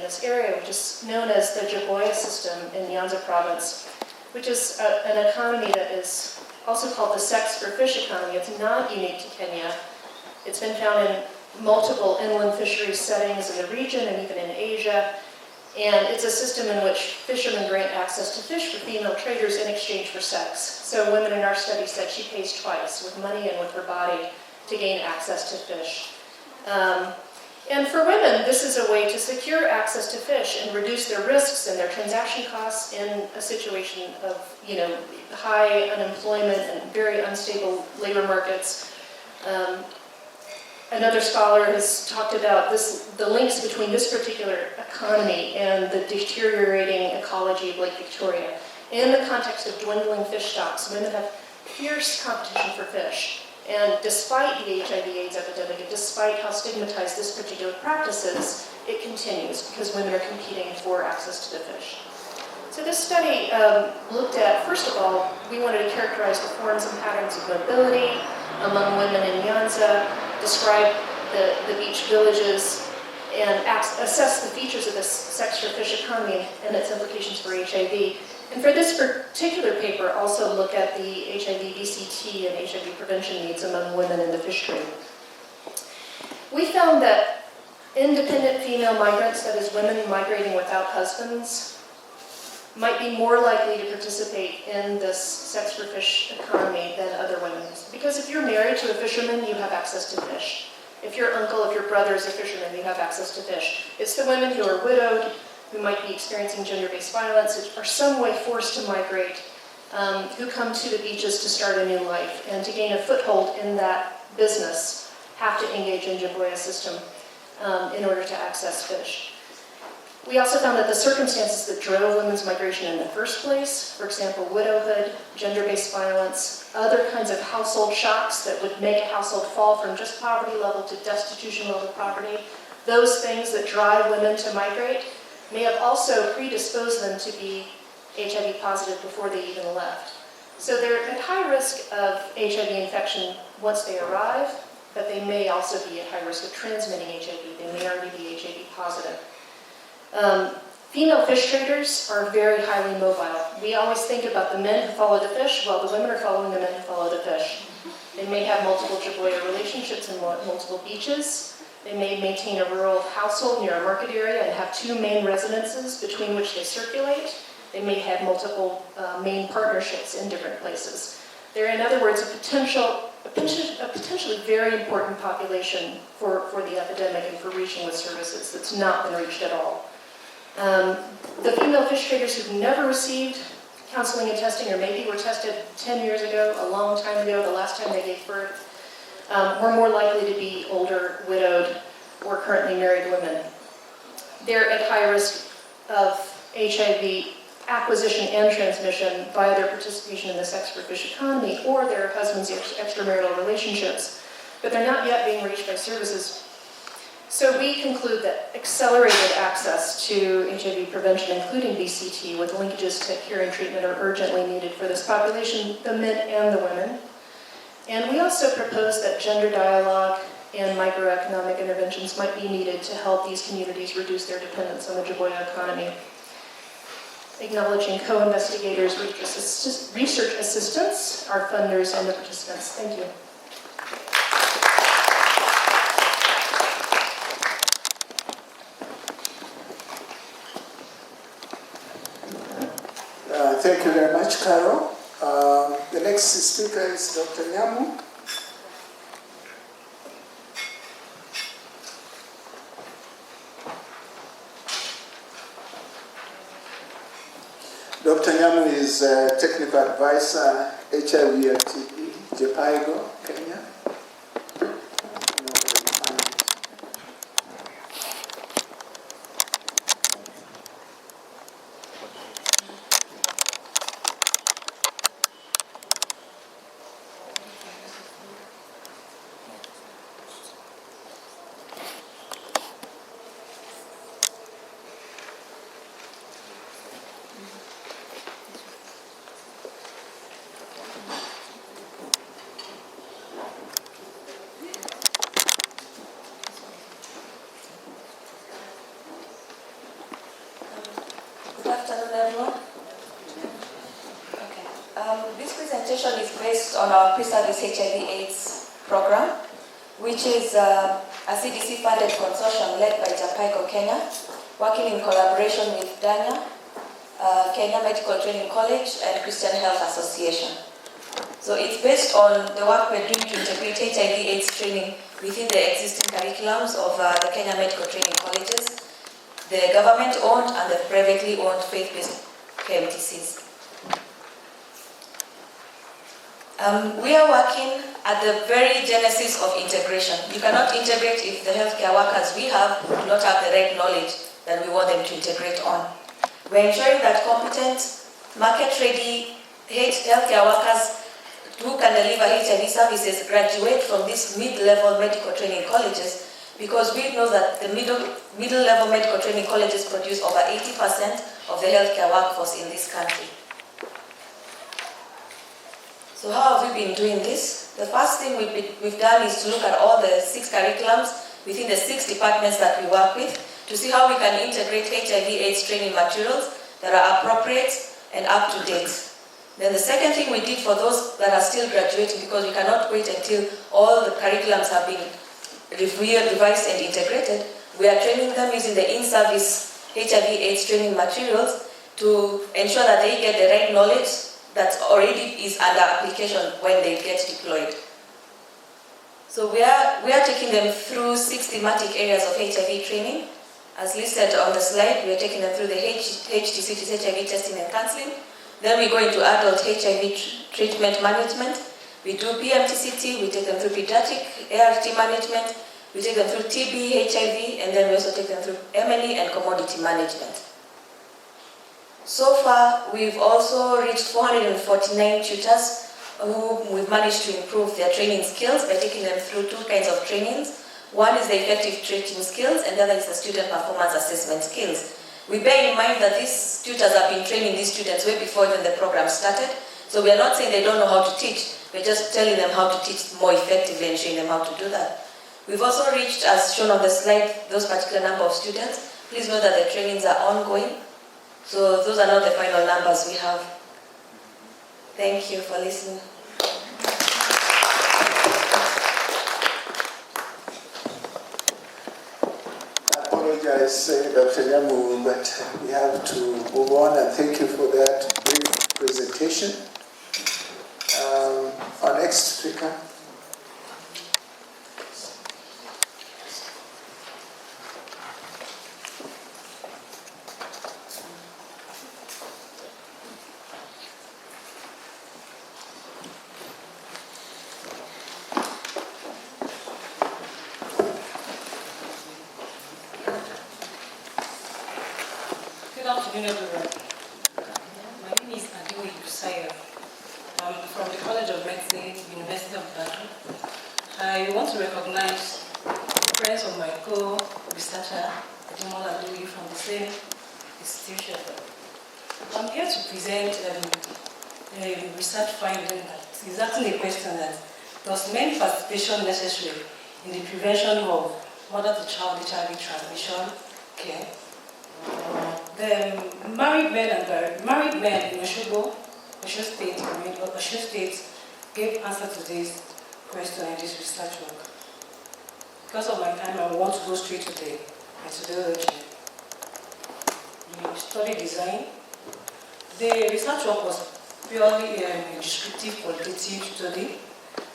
this area, which is known as the Jiboya system in Nyanza Province, which is an economy that is also called the sex for fish economy. It's not unique to Kenya. It's been found in multiple inland fisheries settings in the region and even in Asia. And it's a system in which fishermen grant access to fish for female traders in exchange for sex. So women in our study said she pays twice, with money and with her body, to gain access to fish. And for women, this is a way to secure access to fish and reduce their risks and their transaction costs in a situation of, high unemployment and very unstable labor markets. Another scholar has talked about the links between this particular economy and the deteriorating ecology of Lake Victoria. In the context of dwindling fish stocks, women have fierce competition for fish. And despite the HIV/AIDS epidemic, and despite how stigmatized this particular practice is, it continues because women are competing for access to the fish. So this study looked at, first of all, we wanted to characterize the forms and patterns of mobility among women in Nyanza, describe the beach villages, and assess the features of this sex for fish economy and its implications for HIV. And for this particular paper, also look at the HIV, VCT, and HIV prevention needs among women in the fish trade. We found that independent female migrants, that is women migrating without husbands, might be more likely to participate in this sex for fish economy than other women. Because if you're married to a fisherman, you have access to fish. If your uncle, if your brother is a fisherman, you have access to fish. It's the women who are widowed, who might be experiencing gender-based violence, or some way forced to migrate, who come to the beaches to start a new life. And to gain a foothold in that business, have to engage in Jiboya system in order to access fish. We also found that the circumstances that drove women's migration in the first place, for example, widowhood, gender-based violence, other kinds of household shocks that would make a household fall from just poverty level to destitution level poverty, those things that drive women to migrate may have also predisposed them to be HIV positive before they even left. So they're at high risk of HIV infection once they arrive, but they may also be at high risk of transmitting HIV. They may already be HIV positive. Female fish traders are very highly mobile. We always think about the men who follow the fish. Well, the women are following the men who follow the fish. They may have multiple Jiboya relationships and multiple beaches. They may maintain a rural household near a market area and have two main residences between which they circulate. They may have multiple main partnerships in different places. They're, in other words, a potentially very important population for the epidemic and for reaching with services that's not been reached at all. The female fish traders who've never received counseling and testing, or maybe were tested 10 years ago, a long time ago, the last time they gave birth, were more likely to be older, widowed, or currently married women. They're at high risk of HIV acquisition and transmission via their participation in the sex for fish economy or their husband's extramarital relationships, but they're not yet being reached by services. So we conclude that accelerated access to HIV prevention, including VCT, with linkages to cure and treatment, are urgently needed for this population, the men and the women. And we also propose that gender dialogue and microeconomic interventions might be needed to help these communities reduce their dependence on the Jiboya economy. Acknowledging co-investigators, research assistants, our funders, and the participants. Thank you. Thank you very much, Carol. The next speaker is Dr. Nyamu. Dr. Nyamu is a technical advisor, HIV at Jepaigo, Kenya. everyone. Okay. This presentation is based on our pre-service HIV/AIDS program, which is a CDC-funded consortium led by Japaigo, Kenya, working in collaboration with Danya, Kenya Medical Training College, and Christian Health Association. So it's based on the work we're doing to integrate HIV/AIDS training within the existing curriculums of the Kenya Medical Training Colleges, the government-owned and the privately-owned faith-based KMTCs. We are working at the very genesis of integration. You cannot integrate if the healthcare workers we have do not have the right knowledge that we want them to integrate on. We're ensuring that competent, market-ready healthcare workers who can deliver HIV services graduate from these mid-level medical training colleges, because we know that the middle-level medical training colleges produce over 80% of the healthcare workforce in this country. So how have we been doing this? The first thing we've done is to look at all the 6 curriculums within the 6 departments that we work with to see how we can integrate HIV/AIDS training materials that are appropriate and up to date. Then the second thing we did for those that are still graduating, because we cannot wait until all the curriculums have been revised and integrated, we are training them using the in-service HIV/AIDS training materials to ensure that they get the right knowledge that already is under application when they get deployed. So we are taking them through 6 thematic areas of HIV training. As listed on the slide, we are taking them through the HTC, which is HIV testing and counseling. Then we go into adult HIV treatment management. We do PMTCT, we take them through pediatric ART management, we take them through TB, HIV, and then we also take them through M&E and commodity management. So far, we've also reached 449 tutors who we've managed to improve their training skills by taking them through 2 kinds of trainings. One is the effective treating skills, and the other is the student performance assessment skills. We bear in mind that these tutors have been training these students way before even the program started, so we are not saying they don't know how to teach, we're just telling them how to teach more effectively and showing them how to do that. We've also reached, as shown on the slide, those particular number of students. Please note that the trainings are ongoing. So those are not the final numbers we have. Thank you for listening. I apologize, Dr. Nyamu, but we have to move on, and thank you for that brief presentation. Our next speaker. Good afternoon, everyone. My name is Adewuyi Busayo. I'm from the College of Medicine, University of Busayo. I want to recognize the friends of my co-researcher, Ademola, Adewuyi, from the same institution. I'm here to present a research finding that is actually a question that does men participation necessary in the prevention of mother-to-child HIV transmission care? The married men in Osogbo, Osho State gave answer to this question in this research work. Because of my time, I want to go straight to the methodology. The study design. The research work was purely a descriptive qualitative study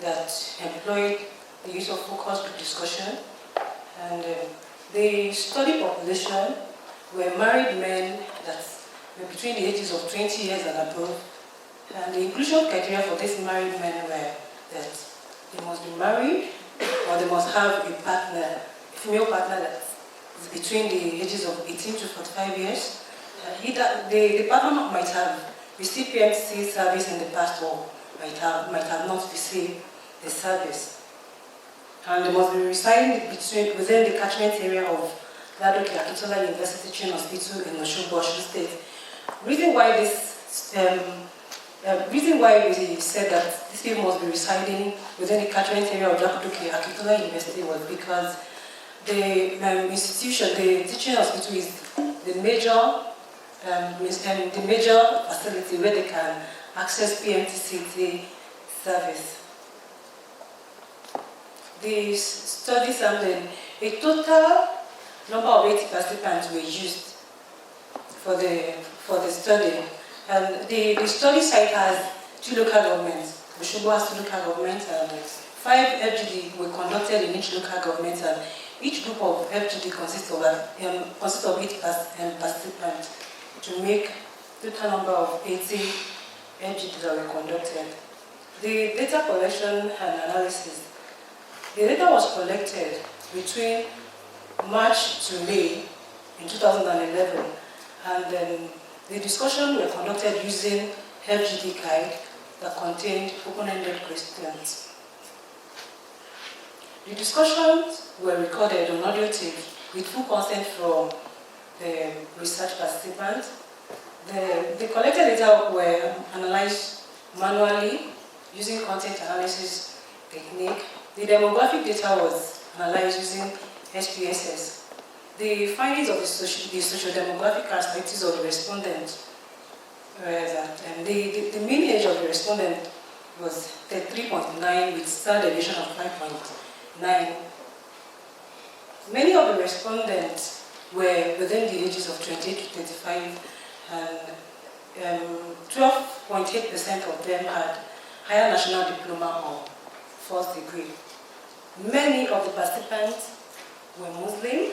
that employed the use of focus group discussion, and the study population were married men that were between the ages of 20 years and above, and the inclusion criteria for these married men were that they must be married or they must have a partner, a female partner that is between the ages of 18 to 45 years. The partner might have received PMC service in the past or might have not received the service. And they must be residing within the catchment area of Adelekan University Teaching Hospital in Osogbo, Osho State. Reason why we said that these people must be residing within the catchment area of Adelekan University was because the institution, the teaching hospital, is the major the major facility where they can access PMTCT service. The study sample, a total number of 80 participants were used for the study. And the study site has 2 local governments. Osogbo has 2 local governments, and 5 FGD were conducted in each local government, and each group of FGD consists of 80 participants to make the total number of 80 FGD that were conducted. The data collection and analysis. The data was collected between March to May in 2011, and then the discussion were conducted using FGD guide that contained open-ended questions. The discussions were recorded on audio tape with full consent from the research participants. The collected data were analyzed manually using content analysis technique. The demographic data was analyzed using SPSS. The findings of the socio-demographic characteristics of the respondent were that the mean age of the respondent was 33.9 with standard deviation of 5.9. Many of the respondents were within the ages of 28 to 35, and 12.8% of them had higher national diploma or first degree. Many of the participants were Muslim,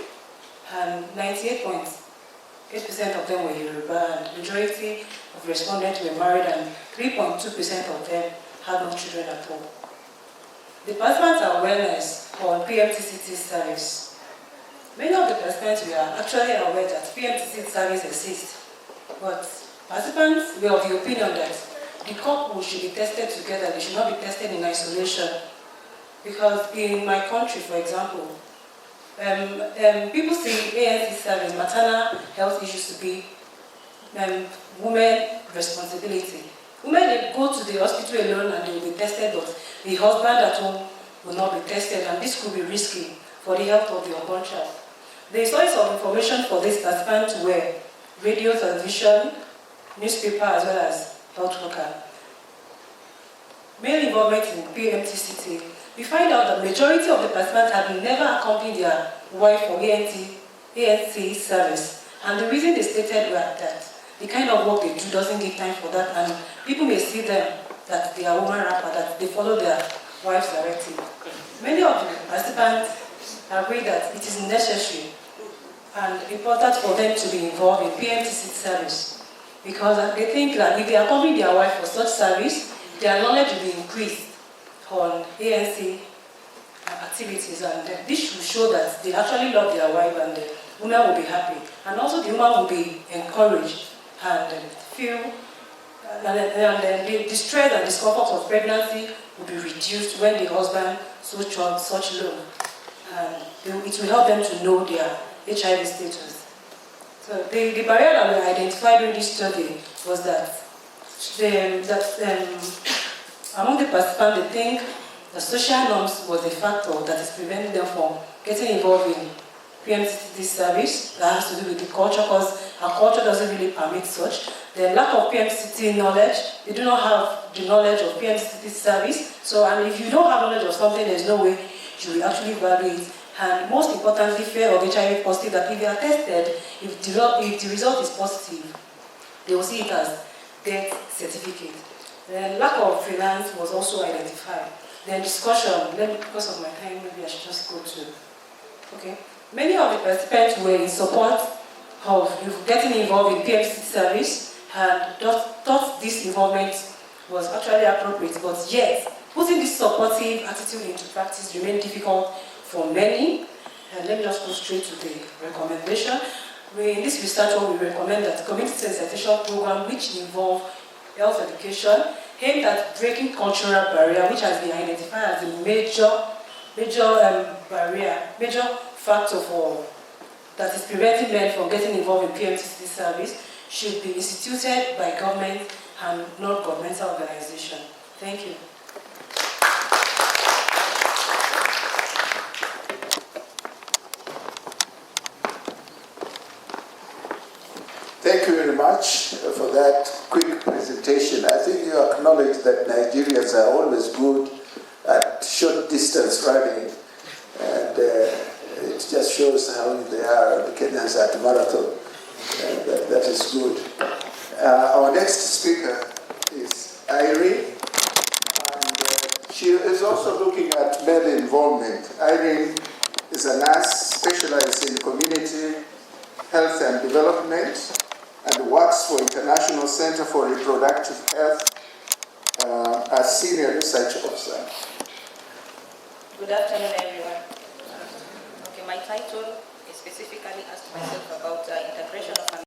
and 98.8% of them were Yoruba, and the majority of respondents were married, and 3.2% of them had no children at all. The participants' awareness on PMTCT service. Many of the participants were actually aware that PMTCT service exists, but participants were of the opinion that the couple should be tested together, they should not be tested in isolation. Because in my country, for example, people see ANC service, maternal health issues to be women's responsibility. Women, they go to the hospital alone and they will be tested, but the husband at home will not be tested, and this could be risky for the health of the unborn child. The source of information for this participants were radio, television, newspaper, as well as health worker. Male involvement in PMTCT. We find out that the majority of the participants had never accompanied their wife for ANC service. And the reason they stated were that the kind of work they do doesn't give time for that, and people may see them that they are woman rapper, that they follow their wife's directive. Many of the participants agree that it is necessary and important for them to be involved in PMTCT service, because they think that if they accompany their wife for such service, their knowledge will be increased on ANC activities, and this should show that they actually love their wife, and the woman will be happy, and also the woman will be encouraged and feel, and the stress and discomfort of pregnancy will be reduced when the husband such love, and it will help them to know their HIV status. So the barrier that we identified during this study was that among the participants, they think the social norms was a factor that is preventing them from getting involved in PMTCT service. That has to do with the culture, because our culture doesn't really permit such. The lack of PMTCT knowledge, they do not have the knowledge of PMTCT service. So, and if you don't have knowledge of something, there's no way you will actually value it. And most importantly, fear of HIV positive, that if you are tested, if the result is positive, they will see it as death certificate. The lack of finance was also identified. Then discussion, because of my time, maybe I should just go to, okay. Many of the participants were in support of getting involved in PMTCT service, and thought this involvement was actually appropriate, but yet, putting this supportive attitude into practice remained difficult for many. And let me just go straight to the recommendation. In this research, we recommend that community sensitization program, which involve health education, aimed at breaking cultural barrier, which has been identified as a major factor that is preventing men from getting involved in PMTCT service, should be instituted by government and non-governmental organization. Thank you. Thank you very much for that quick presentation. I think you acknowledge that Nigerians are always good at short distance running, and it just shows how they are, the Kenyans at marathon, and that is good. Our next speaker is Irene, and she is also looking at male involvement. Irene is a nurse specialized in community health and development and works for International Center for Reproductive Health as Senior Research Officer. Good afternoon, everyone. Okay, my title is specifically asked myself about integration of